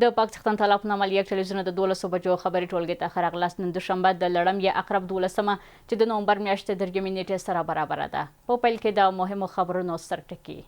د پاکستان طالب په نامه یک ټلویزیون د 12 بجو خبري ټولګې ته راغلاست نن دوشنبه د لړم یا اقرب 12مه چې د نومبر میاشتې د 3 نیټې سره برابر ده. په پیل کې د مهمو خبرونو سرټکی.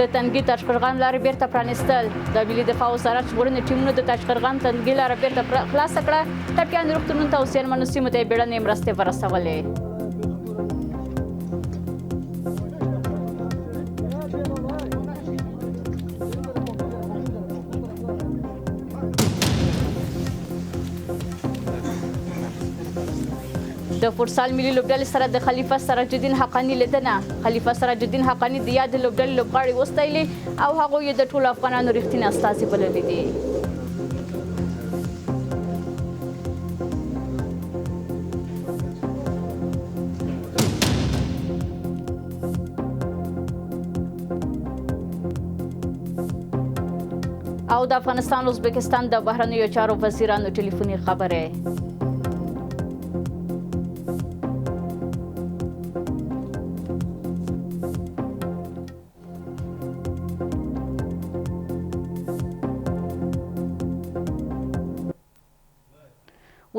د تنګي تاشقرغان لارې بیرته پرانیستل. د ملي دفاع وزارت ژغورنې ټیمونو د تاشقرغان تنګي لاره بیرته خلاصه کړه. ټپیان روغتونونو ته او زیانمنو سیمو ته بیړنۍ مرستې ورسولې. د فوټسال ملي لوبډلې سره د خلیفه سراج الدین حقانی لیدنه. خلیفه سراج الدین حقانی د یاد لوبډلې لوبغاړي وستایلې او هغوی یې د ټولو افغانانو رښتینی استازي بللي دي. او د افغانستان او ازبکستان د بهرنیو چارو وزیرانو ټلیفوني خبرې.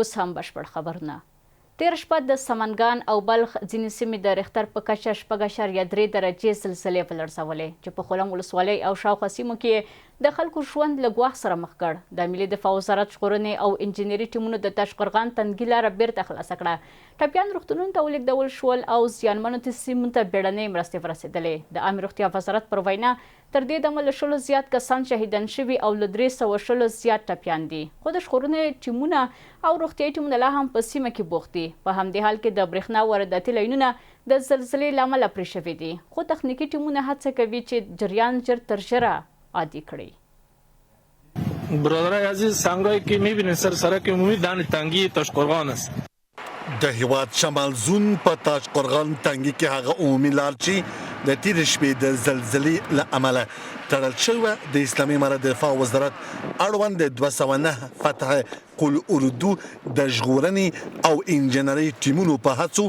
اوس هم بشپړ خبرونه. تېره شپه د سمنګان او بلخ ځینې سیمې د ریختر په کچه 4.3 درجې زلزلې ولړزولې چې په خلم ولسوالۍ او شاوخوا سیمو کې د خلکو ژوند له ګواښ سره مخ کړ. د ملي دفاع وزارت ژغورنې او انجینري ټیمونو د تاشقرغان تنګي لاره بیرته خلاصه کړه. ټپیان روغتونونو ته ولېږدول شول او زیانمنو سیمو ته بیړنۍ مرستې ورسېدلې. د عامه روغتیا وزارت پر وینا تر دې دمه له 100 زیات کسان شهیدان شوي او له 300 زیات ټپیان دي. خو د ژغورنې ټیمونه او روغتیایي ټیمونه لا هم په سیمه کې بوخت دي. په همدې حال کې د برېښنا وارداتي لینونه د زلزلې له امله پرې شوي دي. خو تخنیکي ټیمونه هڅه کوي چې جریان ژر تر ژره عادي کړي. برادرای عزیز سنگایی که میبینید سر سرک عمومی دان تنگی تاشقرغان است. د هیواد شمال زون په تاشقرغان تنګي کې هغه عمومي لار چې د تېرې شپې د زلزلې له امله تړل شوې د اسلامي امارت دفاع وزارت اړوند 209 فتح قل اردو د ژغورنې او انجینرۍ ټیمونو په هڅو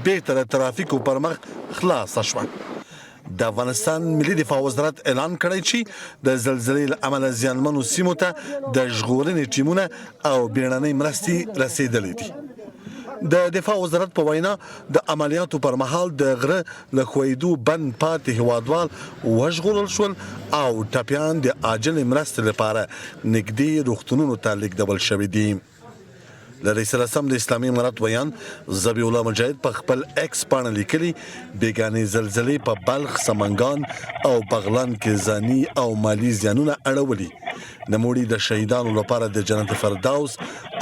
بېرته د ترافیکو پر مخ خلاصه شوه. د افغانستان ملي دفاع وزارت اعلان کړی چې د زلزلې له امله زیانمنو سیمو ته د ژغورنې ټیمونه او بیړنۍ مرستې رسېدلې دي. د دفاع وزارت په وینا د عملیاتو پر مهال د غره له ښویېدو بند پاتې هیوادوال وژغورل شول او ټپیان د عاجل مرستې لپاره نږدې روغتونونو ته لیږدول شوي دي. د رئیس الاسم د اسلامي امارت ویان ذبیح الله مجاهد په خپل ایکس پاڼه لیکلي بیګانې زلزلې په بلخ، سمنګان او بغلان کې ځاني او مالي زیانونه اړولي. د مړي د شهیدانو لپاره د جنت فردوس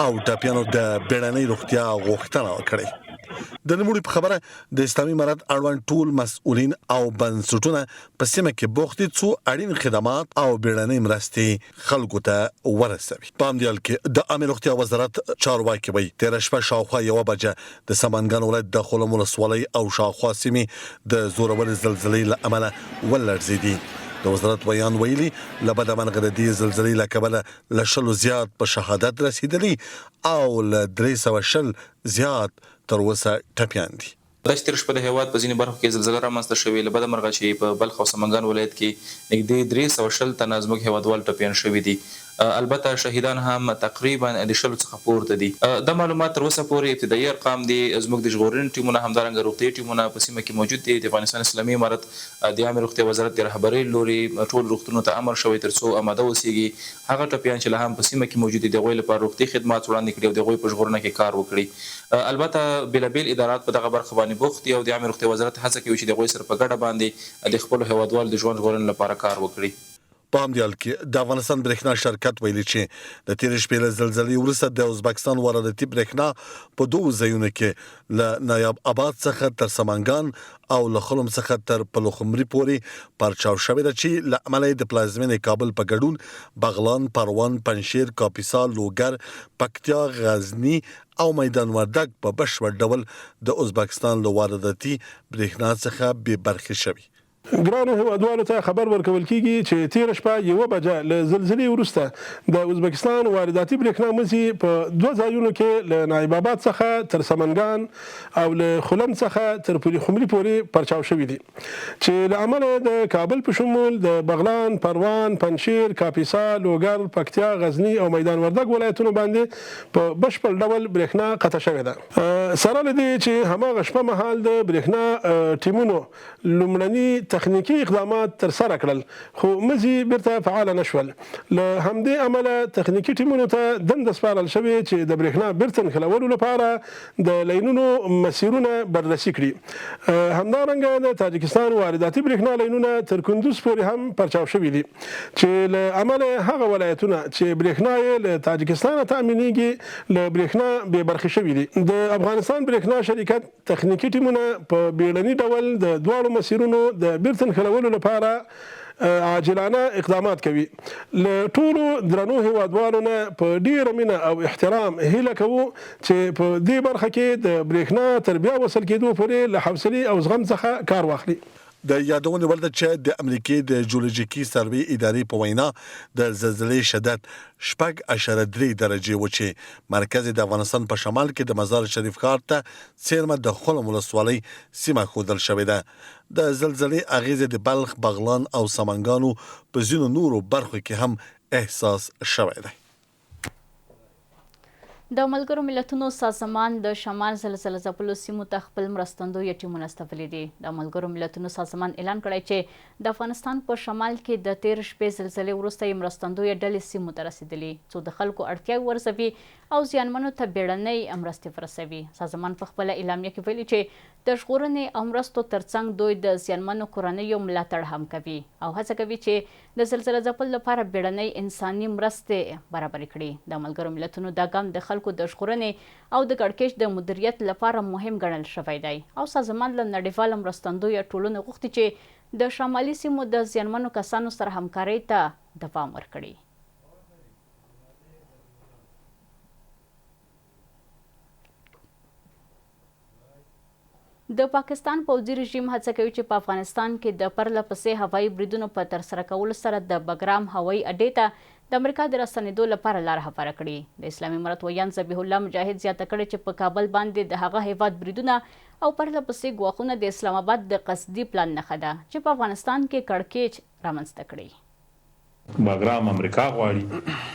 او ټپیانو د بیړنۍ روغتیا غوښتنه وکړي. د نوموړي په خبره د اسلامي امارت اړوند ټول مسؤلین او بنسټونه په سیمه کې بوخت دي څو اړین خدمات او بیړنۍ مرستې خلکو ته ورسوي. په همدې حال کې د عامه روغتیا وزارت چارواکي وایي تېره شپه شاوخوا 1 بجه د سمنګان ولایت د خلم ولسوالۍ او شاوخوا سیمې د زورورې زلزلې له امله ولړزېدي. د وزارت ویان ویلي له بده مرغه د دې زلزلې له کبله له 100 زیات په شهادت رسیدلي او له 320 زیات تر اوسه ټپیان دي. د تېره شپه د هیواد په ځینې برخو کې زلزله رامنځته شوې. له بده مرغه چې په بلخ او سمنګان ولایت کې نږدې 320 تنه زموږ هیوادوال ټپیان شوي دي. البته شهیدان هم تقریبا د 100 څخه پورته دي. د معلومات تر اوسه پورې ابتدایي ارقام دي. زموږ د ژغورنې ټیمونه همدارنګه روغتیایي ټیمونه په سیمه کې موجود دي. د افغانستان اسلامي امارت د عامه روغتیا وزارت د رهبرۍ لوري ټول روغتونونو ته امر شوی تر څو آماده اوسېږي. هغه ټپیان چې لا هم په سیمه کې موجود دي د هغوی لپاره روغتیایي خدمات وړاندې کړي او د هغوی په ژغورنه کې کار وکړي. البته بېلابېل ادارات په دغه برخه باندې بوخت دي او د عامه روغتیا وزارت هڅه کوي چې د هغوی سره په ګډه باندې د خپلو هیوادوالو د ژوند ژغورنې لپاره کار وکړي. په همدې حال کې د افغانستان برېښنا شرکت ویلي چې د تېرې شپې له زلزلې وروسته د ازبکستان وارداتي برېښنا په 2 ځایونو کې له نایاب آباد څخه تر سمنګان او له خلم څخه تر پلخمري پورې پرچاو شوې ده چې له امله د پلازمینې کابل په ګډون بغلان، پروان، پنجشیر، کاپیسا، لوګر، پکتیا، غزني او میدان وردګ په بشپړ ډول د ازبکستان له وارداتي برېښنا څخه بې برخې شوي. ګرانو هیوادوالو ته خبر ورکول کیږي چې تیر شپه 1 بجه له زلزلې وروسته د ازبکستان وارداتي برېښنا مزي په 2 ځایونو کې له نایب آباد څخه تر سمنګان او له خلم څخه تر خبري پورې پرچاو شوي دي چې له امله د کابل په شمول د بغلان، پروان، پنجشیر، کاپیسا، لوګر، پکتیا، غزنی او میدان وردګ ولایتونو باندې په بشپړ ډول برېښنا قطع شوې ده. سره له دې چې هماغه شپه مهال د برېښنا ټیمونو لومړني تخنیکی اقدامات تر سره کړل خو مزي بیرته فعال نه شول. له همدې امله تخنیکی ټیمونو ته دنده سپارل شوې چې د برېښنا بیرته نښلولو لپاره د لینونو مسیرونه بررسي کړي. همدارنګه د تاجکستان وارداتي برېښنا لینونه تر کندوز پورې هم پرچاو شوي دي چې له امله هغه ولایتونه چې برېښنا یې له تاجکستان تامینېږي له برېښنا بې برخې شوي دي. د افغانستان برېښنا شرکت تخنیکی ټیمونه په بیړني ډول د دواړو مسیرونو د بیرته نښلولو لپاره عاجلانه اقدامات کوي. له ټولو درنو هیوادوالو نه په ډیره مینه او احترام هیله کوو چې په دې برخه کې د برېښنا تر بیا وصل کېدو پورې له حوصلې او زغم څخه کار واخلي. د یادونې وړ ده چې د امریکای د جیولوژیکي سروې ادارې په وینا د زلزلې شدت 6.3 درجې و چې مرکز د افغانستان په شمال کې د مزار شریف ښار ته څیرمه د خلم ولسوالۍ سیمه ښودل شوې ده. د زلزلې اغیزې د بلخ، بغلان او سمنګانو په ځینو نورو برخو کې هم احساس شوی دی. د ملګرو ملتونو سازمان د شمال زلزله ځپلو سیمو ته خپل مرستندویه ټیمونه استولي دي. د ملګرو ملتونو سازمان اعلان کړی چې د افغانستان په شمال کې د تیر شپې زلزلې وروسته یې مرستندویه ډلې سیمو ته رسیدلي څو د خلکو اړتیاوې ورزوي او زیانمنو ته بیړنۍ مرستې ورسوي. سازمان په خپله اعلامیه کې ویلي چې د ژغورنې او مرستو ترڅنګ دوی د زیانمنو کورنیو ملاتړ هم کوي او هڅه کوي چې د زلزله ځپلو لپاره بیړنۍ انساني مرستې برابرې کړي. د ملګرو ملتونو دا ګام د خلکو د ژغورنې او د کړکېچ د مدیریت لپاره مهم ګڼل شوی دی او سازمان له نړیواله مرستندویه ټولنې غوښتي چې د شمالي سیمو د زیانمنو کسانو سره همکارۍ ته دوام ورکړي. د پاکستان پوځي رژیم هڅه کوي چې په افغانستان کې د پرله پسې هوایي بریدونو په ترسره کولو سره د بګرام هوایي اډې ته د امریکا د راستنېدو لپاره لار هواره کړي. د اسلامي امارت ویان ذبیح الله مجاهد زیاته کړې چې په کابل باندې د هغه هیواد بریدونه او پرله پسې ګواښونه د اسلام آباد د قصدي پلان نښه ده چې په افغانستان کې کړکېچ رامنځته کړي. بګرام امریکا غواړي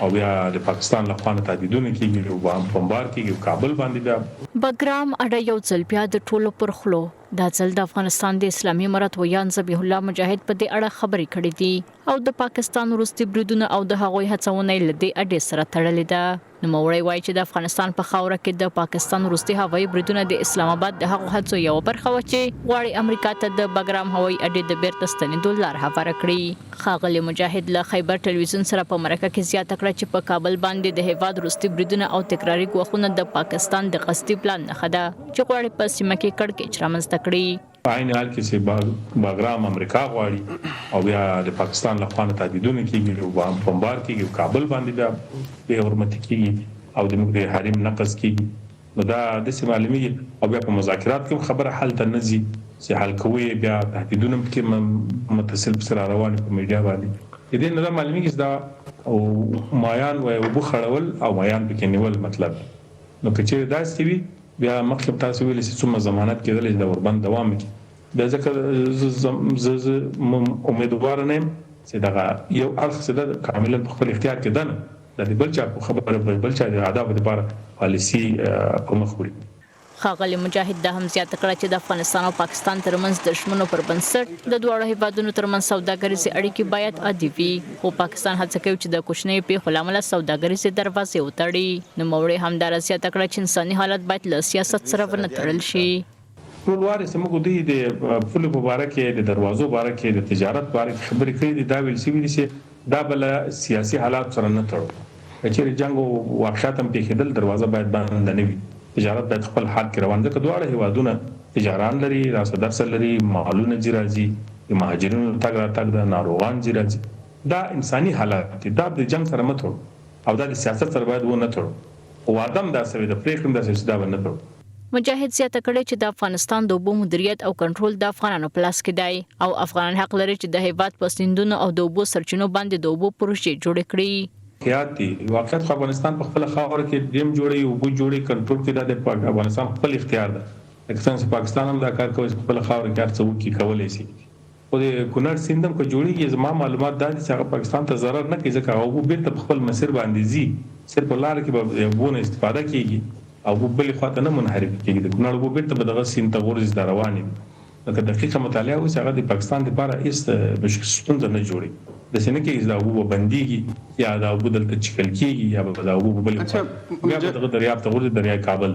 او بیا د پاکستان له خوا تهدیدونه کیږي او بمبار کیږي کابل باندې بیا بګرام اډه یو ځل بیا د ټولو پر خلو دا ځل د افغانستان د اسلامي امارت ویان ذبیح الله مجاهد په دې اړه خبرې کړې دي او د پاکستان وروستي بریدونه او د هغوی هڅونه له دې اډې سره تړلې ده. نوموړی وایي چې د افغانستان په خاوره کې د پاکستان وروستي هوایي بریدونه د اسلام آباد د هغو هڅو یوه برخه وه چې غواړي امریکا ته د بګرام هوایي اډې د بیرته ستنېدو لار هواره کړي. ښاغلي مجاهد له خیبر ټلویزیون سره په مرکه کې زیاته کړه چې په کابل باندې د هیواد وروستي بریدونه او تکراري ګواښونه د پاکستان د قصدي پلان نښه ده چې غواړي په سیمه کې کړکېچ رامنځته کړي. په عین حال کې چې بګرام امریکا غواړي او بیا د پاکستان له خوا تهدیدونه کیږي او بمبار کیږي کابل باندې بیا بې حرمتي کیږي او د موږ د حریم نقض کیږي نو دا د معلومیږي او بیا په مذاکرات کې خبره حل ته نه ځي چې حل کوي بیا تهدیدونه کې متصل سره روان په میډیا باندې دې نه معلومیږي دا او مایان او بخړول او مایان پکې نیول مطلب نو کچې دا ستوي بیا مخکې تاسو ویل چې څومره ضمانت کېدل د وربند دوام کې د ځکه ز امیدوار نه چې دا یو اړخ څه کاملا په خپل اختیار کې ده نه د بل چا په خبره بل چا د آداب لپاره پالیسی په مخ وړي. ښاغلي مجاهد دا هم زیاته کړه چې د افغانستان او پاکستان ترمنځ د ژمنو پر بنسټ د دواړو هیوادونو ترمنځ سوداګریزې اړیکې باید عادي وي خو پاکستان هڅه کوي چې د کوچنیو پیښو له امله سوداګریزې دروازې وتړي. نوموړي همدارا زیاته کړه چې انساني حالت باید له سیاست سره ونه تړل شي. ټول واره سمګو دی د پولو په اړه کې د دروازو په اړه کې د تجارت په اړه کې خبرې کړې دي دا ویل شوی دي چې دا بل سیاسي حالات سره نه تړو چې جنگ او وحشت هم پیښېدل دروازه باید بند نه وي تجارت باید خپل حال کې روان ده کډوړه هیوادونه تجاران لري راسدر سره لري مالونه جرازي مهاجرینو تګ راتګ د ناروغان جرازي دا انساني حالات دا د جنگ سره متو او دا د سیاست سره باید و نه تړو او ادم دا سوي د پریکړم د سیاست دا نه تړو. مجاهد زیاته کړې چې د افغانستان د اوبو مدیریت او کنټرول د افغانانو په لاس کې دی او افغانان حق لري چې د هیواد په سیندونو او د اوبو سرچینو باندې د اوبو پروژې جوړې کړي. یادي واقعیت افغانستان په خپل خاور کې ډیم جوړي او بو جوړي کنټرول کې د افغانستان خپل اختیار ده. اکسترا پاکستان هم دا کار کوي چې خپل خاور کې ارڅو کې کولای شي. خو د کونړ سیندم کو جوړیږي زما معلومات دا چې هغه پاکستان ته ضرر نه کوي ځکه هغه بیرته خپل مسیر باندې زی صرف لار کې به وونه استفاده کیږي او بل خواته نه منحرف کیږي. د کونړ وو بیرته به دغه سیند ته ورز رواني. لکه دقیقه مطالعه وس هغه د پاکستان لپاره هیڅ مشکل نه جوړي. د سینې کې دا وو بنديږي یا دا وو دلته چکل کیږي یا به دا وو بل بیا دغه دریاب ته ورز دریای کابل.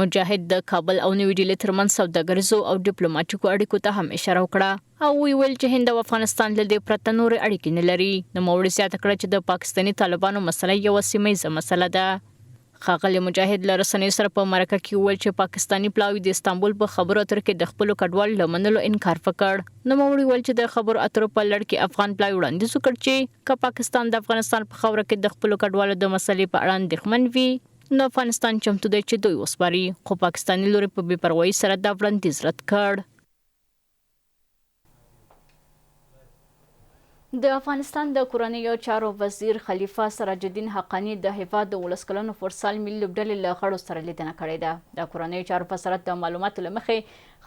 مجاهد د کابل او نوې ډیلي ترمنځ سوداګریزو او ډیپلوماټیکو اړیکو ته هم اشاره وکړه او ویل چې هند او افغانستان له دې پرته نور اړیکې نه لري. نوموړي زیاته کړه چې د پاکستاني طالبانو مسله یو سیمه مسله ده. ښاغلي مجاهد له رسنیو سره په مرکه کې وویل چې پاکستاني پلاوی د استانبول په خبرو اترو کې د خپلو کډوالو له منلو انکار وکړ. نوموړي وویل چې د خبرو اترو په لړ کې افغان پلاوی وړاندیز وکړ چې که پاکستان د افغانستان په خاوره کې د خپلو کډوالو د مسلې په اړه اندېښمن وي نو افغانستان چمتو دی چې دوی وسپاري. خو پاکستاني لوري په بې پروایي سره دا وړاندیز رد کړ. د افغانستان د کورنیو چارو وزیر خلیفه سراج الدین حقانی د هیواد د 19 کلنو فوټسال ملي لوبډلې له غړو سره لیدنه کړې ده. د کورنیو چارو وزارت د معلوماتو له مخې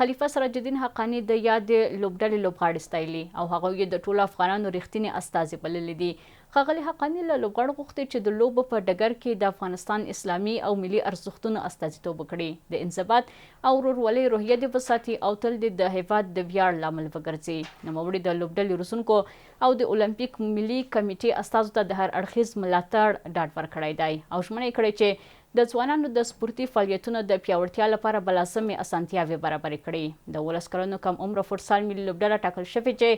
خلیفه سراج الدین حقانی د یاد لوبډلې لوبغاړي ستایلي او هغوی د ټولو افغانانو رښتینی استازي بللي دي. ښاغلي حقانی له لوبغاړو غوښتي چې د لوبو په ډګر کې د افغانستان اسلامي او ملي ارزښتونو استازیتوب وکړي، د انضباط او ورورولۍ روحیه دې وساتي او تل د هیواد د ویاړ لامل وګرځي. نوموړي د لوبډلې روزونکو او د اولمپیک ملي کمیټې استازو ته د هر اړخیز ملاتړ ډاډ ورکړی دی او ژمنه یې کړې چې د ځوانانو د سپورتي فعالیتونو د پیاوړتیا لپاره به لازمې اسانتیاوې برابرې کړي. د 19 کلنو کم عمره فوټسال ملي لوبډله ټاکل شوې چې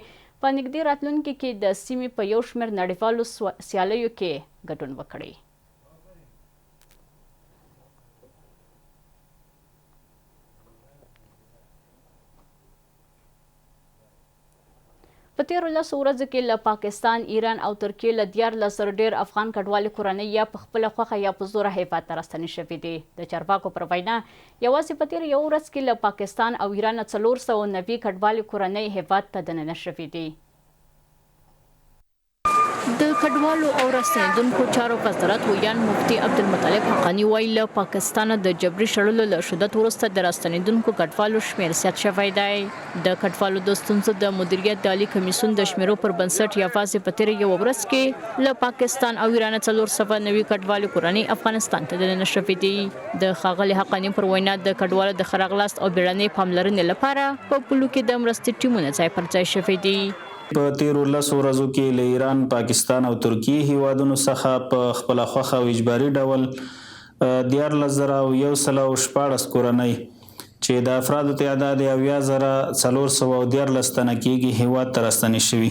په نږدې راتلونکي کې د سیمې په یو شمېر نړیوالو سیالیو کې ګډون وکړي. په تیرو 10 ورځو کې له پاکستان، ایران او ترکیې له 14,000 ډېر افغان کډوالې کورنۍ یا په خپله خوښه یا په زوره هیواد ته راستنې شوي دي. د چارواکو پر وینا یوازې په تیره یوه ورځ کې له پاکستان او ایران 490 کډوالې کورنۍ هیواد ته دننه شوي دي. د کډوالو او راستنېدونکو چارو وزارت ویان مفتي عبدالمطلب حقانی وایي له پاکستانه د جبري شړلو له شدت وروسته د راستنېدونکو کډوالو شمېر زیات شوی دی. د کډوالو د ستونزو د مدیریت د عالي کمیسیون د شمیرو پر بنسټ یوازې په تیره یوه ورځ کې له پاکستان او ایران 490 کډوالې کورنۍ افغانستان ته دننه شوي دي. د ښاغلي حقانی پر وینا د کډوالو د ښه راغلاست او بیړنۍ پاملرنې لپاره په پولو کې د مرستې ټیمونه ځای پر ځای شوي دي. په تیرو 10 ورځو کې له ایران، پاکستان او ترکیې هیوادونو څخه په خپل خوښه او اجباري ډول 14,114 کورنۍ چې د افرادو تعداد 70,414 تنه کېږي هیواد ته راستنې شوي.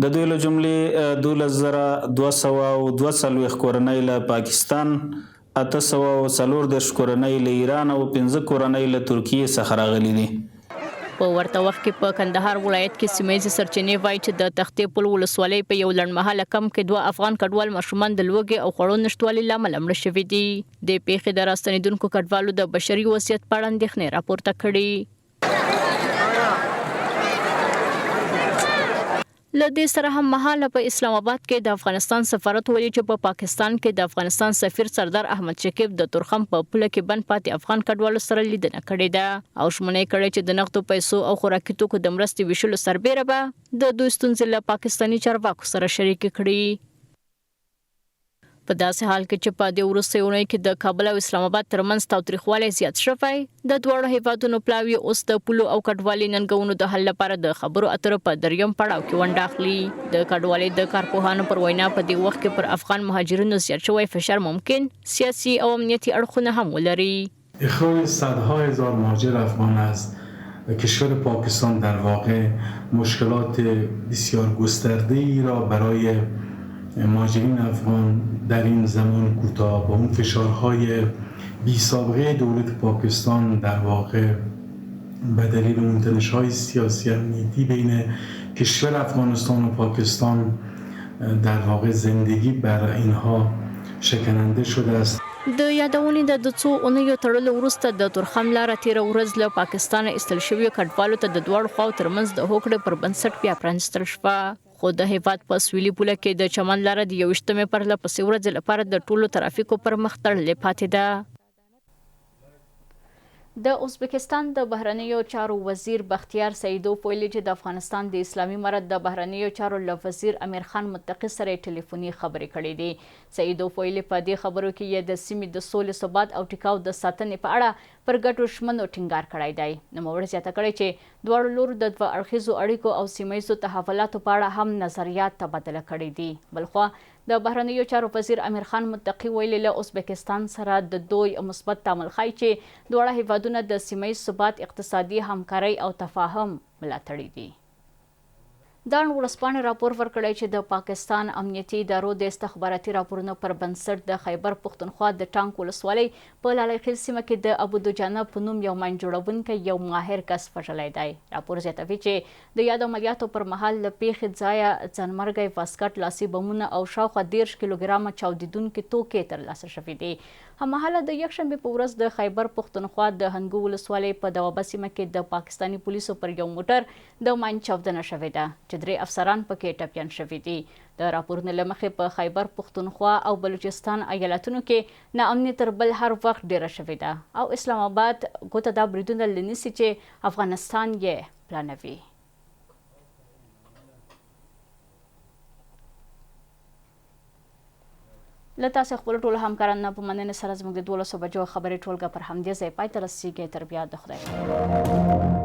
د دوی له جملې 12,242 کورنۍ له پاکستان، 840 کورنۍ له ایران او 15 کورنۍ له ترکیې څخه راغلي دي. په ورته وخت کې په کندهار ولایت کې سیمه ییزې سرچینې وایي چې د تختې پل ولسوالۍ په یو لنډمهاله کمپ کې 2 افغان کډوال ماشومان د لوږې او خوړو نشتوالي له امله مړه شوي دي. د پیښې د راستنېدونکو کډوالو د بشري وضعیت په اړه اندېښنې راپورته کړي. له دې سره هم مهاله په اسلام آباد کې د افغانستان سفارت ویلي چې په پاکستان کې د افغانستان سفیر سردار احمد شکیب د تورخم په پوله کې بند پاتې افغان کډوالو سره لیدنه کړې ده او ژمنه یې کړې چې د نغدو پیسو او خوراکي توکو د مرستې ویشلو سربیره به د دوی ستونزې له پاکستاني چارواکو سره شریکې کړي. په داسې حال کې چې په دې وروستیو اونیو کې د کابل او اسلام آباد ترمنځ تاوتریخوالی زیات شوی، د دواړو هیوادونو پلاوي اوس د پولو او کډوالۍ ننګونو د حل لپاره د خبرو اترو په دریم پړاو کې ونډه اخلي. د کډوالۍ د کارپوهانو پر وینا په دې وخت کې پر افغان مهاجرینو زیات شوی فشار ممکن سیاسي او امنیتي اړخونه هم ولري. اخراج صدها هزار مهاجر افغان از کشور پاکستان در واقع مشکلات بسیار گسترده‌ای را برای مهاجرین افغان در این زمان کوتاه با اون فشارهای بی سابقه دولت پاکستان در واقع به دلیل اون تنش‌های سیاسی امنیتی بین کشور افغانستان و پاکستان در واقع زندگی بر اینها شکننده شده است. د یادونې د څو اونیو تړلو وروسته د تورخم لاره تیره ورځ له پاکستانه ایستل شویو کډوالو ته د دواړو خواو ترمنځ د هوکړې پر بنسټ بیا پرانیستل شوه. خو د هیواد په سویلي پوله کې د چمن لاره د 21مې پرله پسې ورځې لپاره د ټولو ترافیکو پر مخ تړلې پاتې ده. د ازبکستان د بهرنیو چارو وزیر بختیار سعیدوف ویلي چې د افغانستان د اسلامي امارت د بهرنیو چارو له وزیر امیر خان متقي سره ټلیفوني خبرې کړې دي. سعیدوف ویلي په دې خبرو کې یې د سیمې د سولې ثبات او ټیکاو د ساتنې په اړه پر ګډو ژمنو ټینګار کړی دی. نوموړي زیاته کړې چې دواړو لورو د دوه اړخیزو اړیکو او سیمه ییزو تحولاتو په اړه هم نظریات تبادله کړي دي. بلخوا د بهرنیو چارو وزیر امیر خان متقي ویلي له ازبکستان سره د دوی مثبت تعامل ښایي چې دواړه هیوادونه د سیمه ییز ثبات، اقتصادي همکارۍ او تفاهم ملاتړي دي. دان ورځپاڼې راپور ورکړی چې د پاکستان امنیتي ادارو د استخباراتي راپورونو پر بنسټ د خیبر پښتونخوا د ټانک ولسوالۍ په لالی خیل سیمه کې د ابودجانه په نوم یو ماین جوړونکی یو ماهر کس وژلی دی. راپور زیاتوي چې د یادو عملیاتو پر مهال له پیښې ځایه ځانمرګی واسکټ، لاسي بمونه او شاوخوا 13 کیلوګرامه چاودیدونکي توکې ترلاسه شوي دي. هممهاله د یکشنبې په ورځ د خیبر پښتونخوا د هنګو ولسوالۍ په دوابه سیمه کې د پاکستاني پولیسو پر یو موټر د ماین چاودنه شوې ده چې 3 افسران پکې ټپیان شوي دي. د راپورونو له مخې په خیبر پښتونخوا او بلوچستان ایالتونو کې ناامني تر بل هر وخت ډیره شوې ده او اسلام آباد ګوته دا بریدونه لنیسي چې افغانستان یې پلانوي. له تاسو خپل ټولو همکارانو په مننې سره زموږ د 12 بجو خبري ټولګه پر همدې ځای پای ته رسیږي. تر بیا د خدای